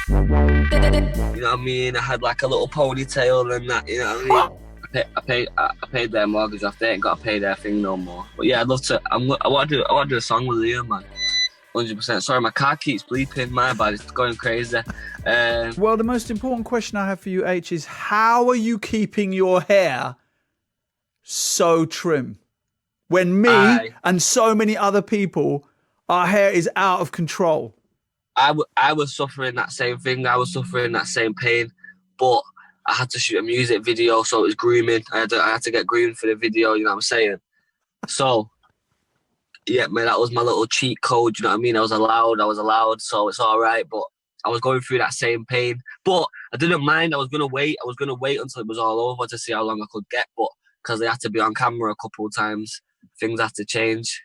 You know what I mean? I had like a little ponytail and that. You know what I mean? I paid their mortgage off. They ain't got to pay their thing no more. But yeah, I'd love to. I want to do a song with Liam, man. 100%. Sorry, my car keeps bleeping. My bad. It's going crazy. Well, the most important question I have for you, Aitch, is how are you keeping your hair so trim? When me and so many other people, our hair is out of control. I was suffering that same thing. I was suffering that same pain, but I had to shoot a music video, so it was grooming. I had to get groomed for the video. You know what I'm saying? So yeah, man, that was my little cheat code. You know what I mean? I was allowed, so it's all right. But I was going through that same pain, but I didn't mind. I was gonna wait until it was all over to see how long I could get. But because they had to be on camera a couple of times, things had to change.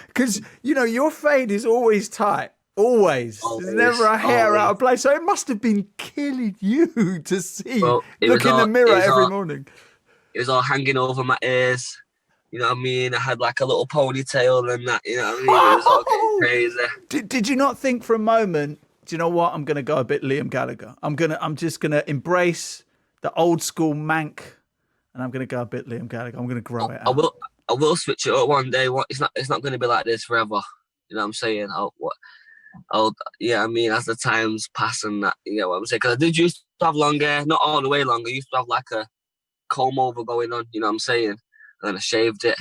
Because your fade is always tight. Always. There's never a hair out of place. So it must have been killing you to see. Look in the mirror every morning. It was all hanging over my ears. You know what I mean? I had like a little ponytail and that. You know what I mean? It was all getting crazy. Did you not think for a moment, do you know what? I'm going to go a bit Liam Gallagher. I'm just going to embrace the old school mank, and I'm going to go a bit Liam Gallagher. I'm going to grow it out. I will switch it up one day. It's not going to be like this forever. You know what I'm saying? I mean, as the times pass and that, you know what I'm saying? Because I did used to have long hair, not all the way long. I used to have like a comb over going on, you know what I'm saying? And then I shaved it.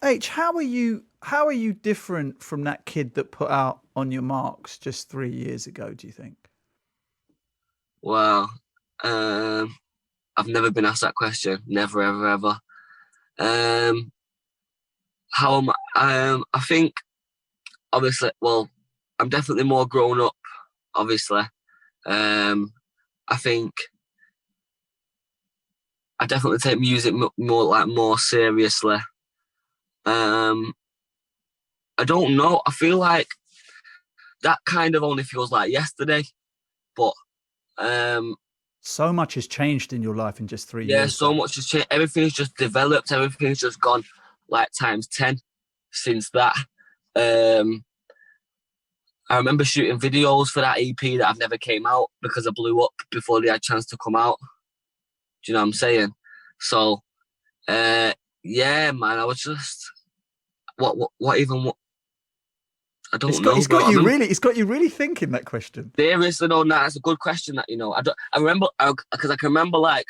Aitch, how are you different from that kid that put out On Your Marks just 3 years ago, do you think? Well, I've never been asked that question. Never, ever, ever. How am I? I think, obviously, well, I'm definitely more grown up, obviously. I think I definitely take music more seriously. I don't know. I feel like that kind of only feels like yesterday, but so much has changed in your life in just 3 years. Yeah, so much has changed. Everything's just developed. Everything's just gone like times 10 since that. I remember shooting videos for that EP that I've never came out because I blew up before they had a chance to come out. Do you know what I'm saying? So, yeah, man, I was just what I don't know. It's got you really thinking that question. Seriously, no, that's a good question. That I remember because I can remember like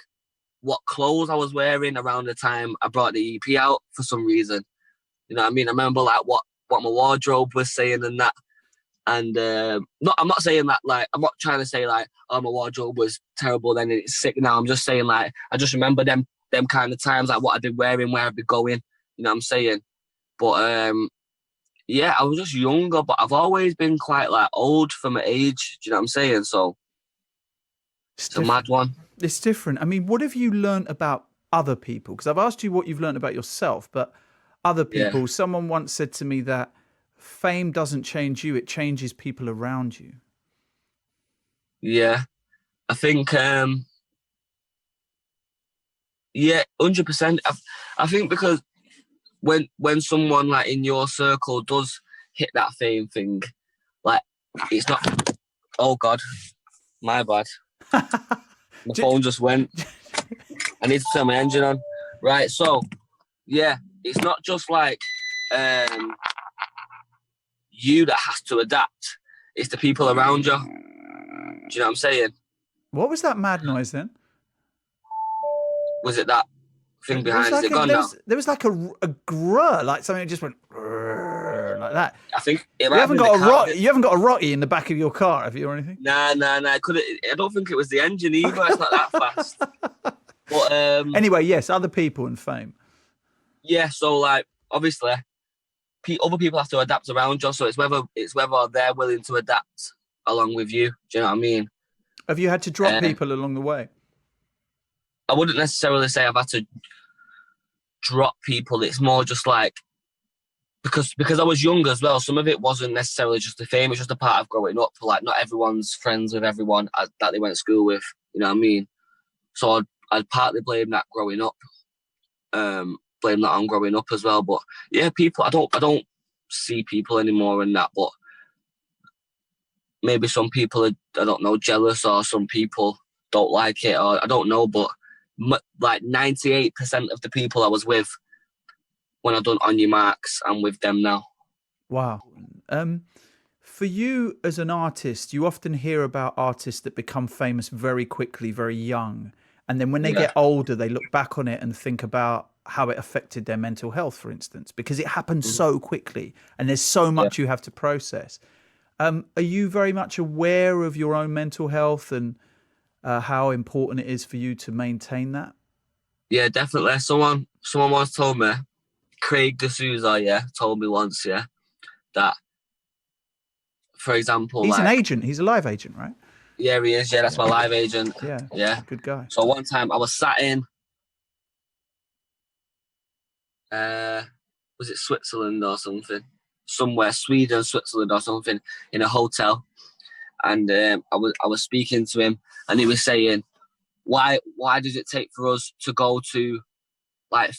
what clothes I was wearing around the time I brought the EP out for some reason. You know what I mean? I remember like what my wardrobe was saying and that. And I'm not saying that like I'm not trying to say like my wardrobe was terrible then it's sick now. I'm just saying like I just remember them kind of times, like what I've been wearing, where I've been going. You know what I'm saying? But yeah, I was just younger, but I've always been quite like old for my age. Do you know what I'm saying? So it's a mad one. It's different. I mean, what have you learned about other people? Because I've asked you what you've learned about yourself, but other people. Yeah. Someone once said to me that fame doesn't change you; it changes people around you. Yeah, I think. Yeah, 100%. I think because when someone like in your circle does hit that fame thing, like it's not. Oh God, my bad. My phone just went. I need to turn my engine on. Right, so yeah, it's not just like you that has to adapt. It's the people around you. Do you know what I'm saying? What was that mad noise then? Was it that thing behind? Is it gone now? There was like a grr, like something that just went like that. I think you haven't got a Rocky in the back of your car, have you, or anything? Nah. I don't think it was the engine either. It's not that fast. But anyway, yes, other people and fame. Yeah, so like obviously, other people have to adapt around you. So it's whether they're willing to adapt along with you. Do you know what I mean? Have you had to drop people along the way? I wouldn't necessarily say I've had to drop people. It's more just like because I was young as well. Some of it wasn't necessarily just the fame. It's just a part of growing up. Like not everyone's friends with everyone that they went to school with. You know what I mean? So I'd partly blame that growing up. Blame that on growing up as well. But yeah, people. I don't see people anymore and that. But maybe some people are, I don't know, jealous, or some people don't like it, or I don't know, but like 98% of the people I was with when I done On Your Marks, I'm with them now. Wow. For you as an artist, you often hear about artists that become famous very quickly, very young. And then when they get older, they look back on it and think about how it affected their mental health, for instance, because it happens so quickly and there's so much you have to process. Are you very much aware of your own mental health and how important it is for you to maintain that? Yeah, definitely. Someone once told me, Craig D'Souza, told me once, that, for example, He's an like, agent. He's a live agent, right? yeah, he is. Yeah, that's my live agent. Yeah. Yeah. Good guy. So one time I was sat in, was it Switzerland or something? Somewhere, Sweden, Switzerland or something, in a hotel. And I was speaking to him, and he was saying, why does it take for us to go to like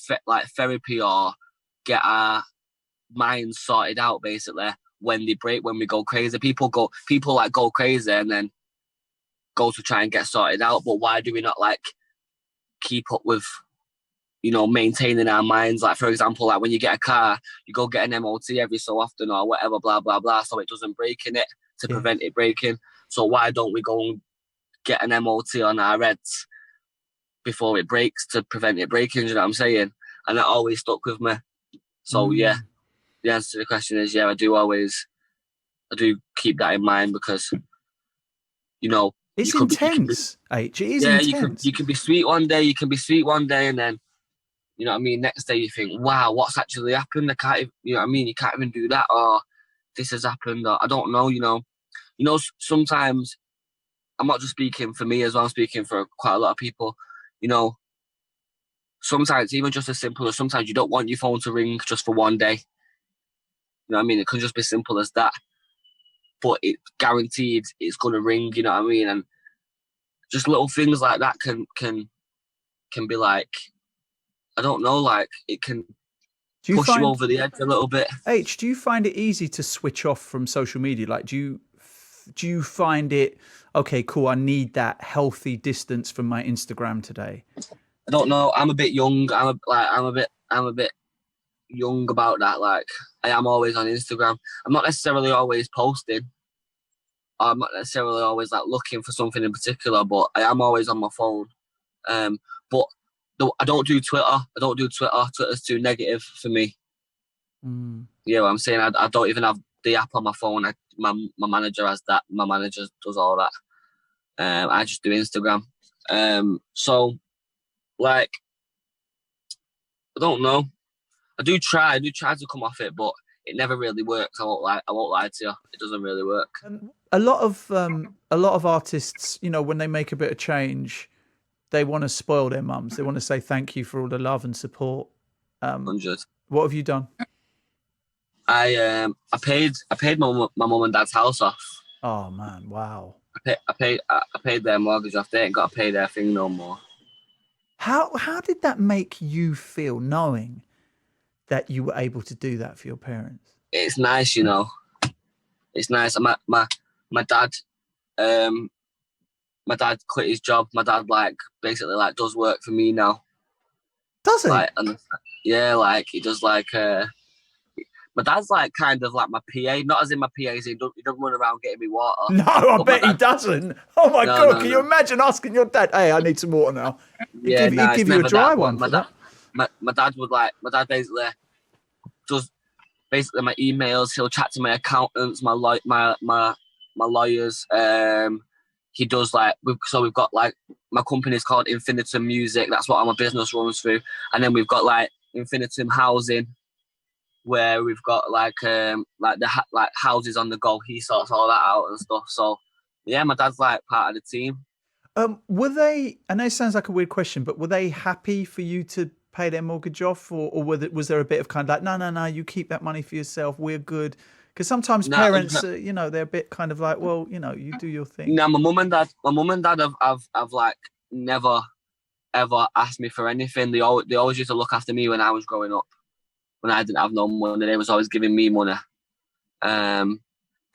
therapy or get our minds sorted out, basically, when we go crazy? People like go crazy and then go to try and get sorted out, but why do we not like keep up with, maintaining our minds? Like, for example, like when you get a car, you go get an MOT every so often or whatever, blah blah blah, so it doesn't break in it, to prevent it breaking. So why don't we go and get an MOT on our reds before it breaks to prevent it breaking? You know what I'm saying? And that always stuck with me. So yeah, the answer to the question is I do keep that in mind, because it's intense, Aitch. It is intense. You can be sweet one day, and then, you know what I mean, next day you think, wow, what's actually happened? I can't even, you know what I mean, you can't even do that, or this has happened, or I don't know, sometimes, I'm not just speaking for me as well, I'm speaking for quite a lot of people, sometimes even just as simple as sometimes you don't want your phone to ring just for one day. You know what I mean? It could just be simple as that. But it's guaranteed it's gonna ring, you know what I mean? And just little things like that can be like, I don't know, like it can push you over the edge a little bit. Aitch, do you find it easy to switch off from social media? Like, do you find it, okay, cool, I need that healthy distance from my Instagram today? I don't know. I'm a bit young. I'm a bit young about that. Like, I am always on Instagram. I'm not necessarily always posting. I'm not necessarily always like looking for something in particular, but I am always on my phone. But I don't do Twitter. Twitter's too negative for me. You know what I'm saying? I don't even have the app on my phone. My manager has that. My manager does all that. I just do Instagram. So, like, I don't know. I do try to come off it, but it never really works. I won't lie to you. It doesn't really work. A lot of artists, when they make a bit of change, they want to spoil their mums. They want to say thank you for all the love and support. 100. What have you done? I paid my mum and dad's house off. Oh man, wow. I paid their mortgage off. They ain't got to pay their thing no more. How did that make you feel, knowing that you were able to do that for your parents? It's nice, It's nice. My dad, quit his job. My dad basically does work for me now. Does he? Like he does my dad's kind of like my PA, not as in my PA, he don't run around getting me water. No, I bet he doesn't. Oh my God, can you imagine asking your dad, hey, I need some water now? He'd give you a dry one for that. My dad basically does my emails. He'll chat to my accountants, my lawyers. He does we've got my company's called Infinitum Music. That's what my business runs through. And then we've got Infinitum Housing, where we've got houses on the go. He sorts all that out and stuff. So yeah, my dad's part of the team. Were they? I know it sounds like a weird question, but were they happy for you to pay their mortgage off, or was there a bit of kind of no, you keep that money for yourself, we're good? Because sometimes parents, they're a bit kind of well, you do your thing. No, my mum and dad have never ever asked me for anything. They always used to look after me when I was growing up. When I didn't have no money, they was always giving me money.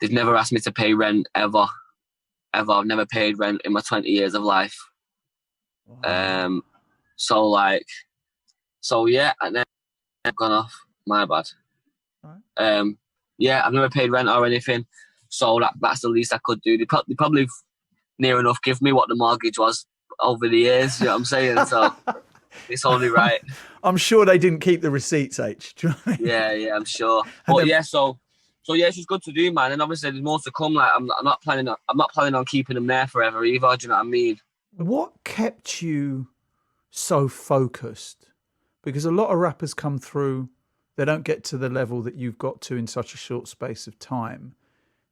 they've never asked me to pay rent ever. I've never paid rent in my 20 years of life. Wow. So yeah, and then I've gone off. My bad. Right. Yeah, I've never paid rent or anything, so that's the least I could do. They probably near enough give me what the mortgage was over the years. You know what I'm saying? So it's only right. I'm sure they didn't keep the receipts, H. Do you know what I mean? Yeah, I'm sure. And But then, yeah, so yeah, it's just good to do, man. And obviously, there's more to come. Like I'm not planning on keeping them there forever either. Do you know what I mean? what kept you so focused? Because a lot of rappers come through, they don't get to the level that you've got to in such a short space of time.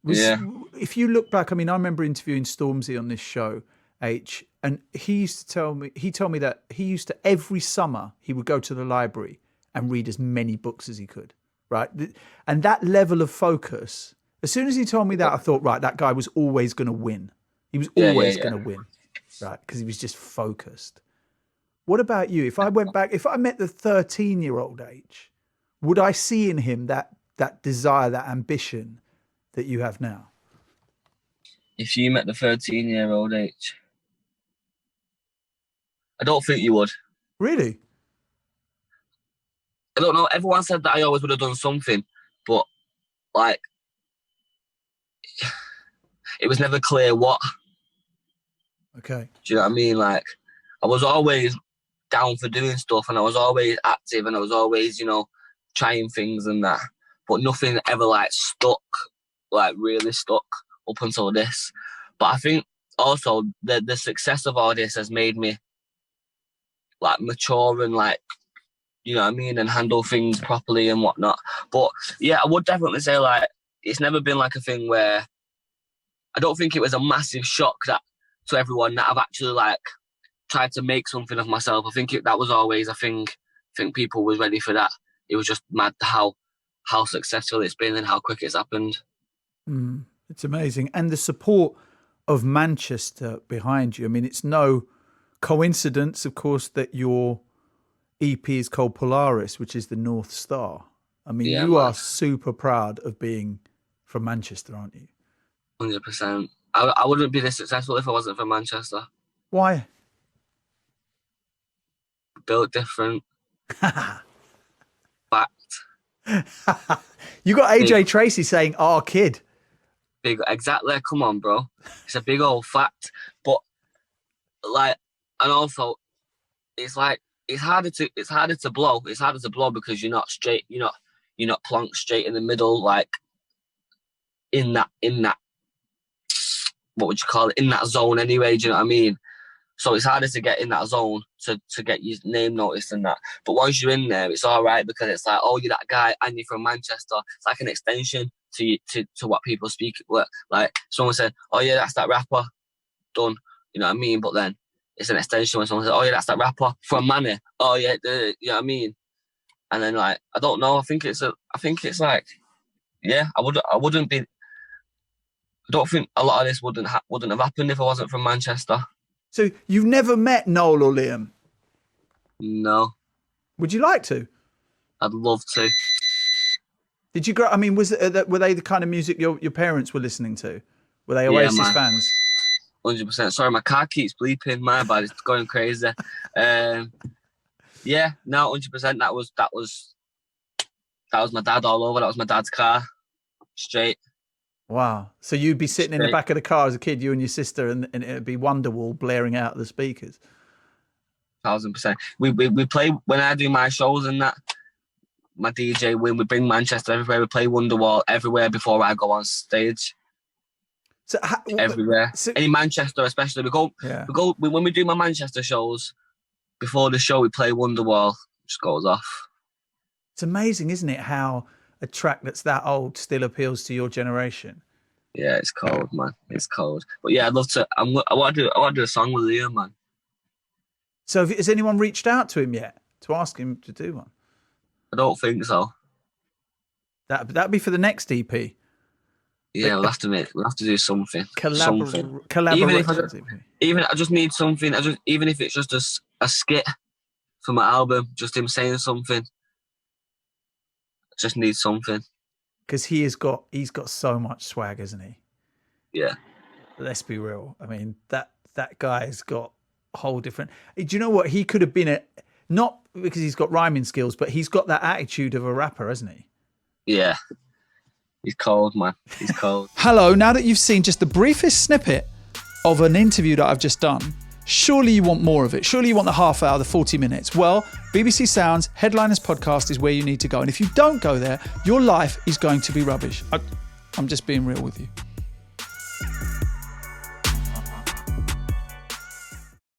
Yeah. If you look back, I mean, I remember interviewing Stormzy on this show, H, and he told me that he used to, every summer, he would go to the library and read as many books as he could, right? And that level of focus, as soon as he told me that, I thought, right, that guy was always going to win. He was always going to win, right? Because he was just focused. What about you? If I went back, if I met the 13-year-old H, would I see in him that desire, that ambition that you have now? If you met the 13-year-old Aitch, I don't think you would. Really? I don't know. Everyone said that I always would have done something, but like, it was never clear what. Okay. Do you know what I mean? Like, I was always down for doing stuff, and I was always active, and I was always, trying things and that. But nothing ever like stuck, like really stuck up until this. But I think also the success of all this has made me like mature and like, you know what I mean, and handle things properly and whatnot. But yeah, I would definitely say like it's never been like a thing where I don't think it was a massive shock that to everyone that I've actually like tried to make something of myself. I think that was always a thing. I think people was ready for that. It was just mad how successful it's been and how quick it's happened. It's amazing. And the support of Manchester behind you. I mean, it's no coincidence, of course, that your EP is called Polaris, which is the North Star. I mean, Yeah, you man. are super proud of being from Manchester, aren't you? 100%. I wouldn't be this successful if I wasn't from Manchester. Why? Built different. Fact. You got AJ Tracy saying, "Oh, kid." Big, exactly. Come on, bro. It's a big old fact. But like, and also, it's like it's harder to blow. It's harder to blow because you're not straight. You're not plonked straight in the middle, like in that what would you call it, in that zone anyway. Do you know what I mean? So it's harder to get in that zone to get your name noticed and that. But once you're in there, it's all right because it's like, oh, you're that guy and you're from Manchester. It's like an extension to what people speak. Like someone said, oh yeah, that's that rapper. Done. You know what I mean? But then it's an extension when someone says, oh yeah, that's that rapper from Manny. Oh yeah, you know what I mean? And then like, I don't know. I think it's like, yeah, I wouldn't be. I don't think a lot of this wouldn't have happened if I wasn't from Manchester. So you've never met Noel or Liam? No. Would you like to? I'd love to. Did you grow? I mean, were they the kind of music your parents were listening to? Were they Oasis fans? 100%. Sorry, my car keeps bleeping. My bad, it's going crazy. Yeah, no, 100%. That was my dad all over. That was my dad's car. Straight. Wow. So you'd be sitting in the back of the car as a kid, you and your sister, and it'd be Wonderwall blaring out of the speakers. 1000%. We play when I do my shows and that. My DJ, when we bring Manchester everywhere, we play Wonderwall everywhere before I go on stage. So everywhere, in Manchester especially, we go when we do my Manchester shows. Before the show, we play Wonderwall. Just goes off. It's amazing, isn't it? How a track that's that old still appeals to your generation. Yeah, it's cold, man. It's cold. But yeah, I'd love to. I want to do a song with Liam, man. So has anyone reached out to him yet to ask him to do one? I don't think so. That'd be for the next EP. Yeah, we'll have to do something. Collaboration. Even I just need something. Even if it's just a skit for my album, just him saying something. I just need something. because he's got so much swag, hasn't he? Yeah. Let's be real. I mean, that guy's got a whole different. Do you know what? He could have been not because he's got rhyming skills, but he's got that attitude of a rapper, hasn't he? Yeah. He's cold, man. He's cold. Hello. Now that you've seen just the briefest snippet of an interview that I've just done, surely you want more of it. Surely you want the half hour, the 40 minutes. Well, BBC Sounds Headliners Podcast is where you need to go. And if you don't go there, your life is going to be rubbish. I'm just being real with you.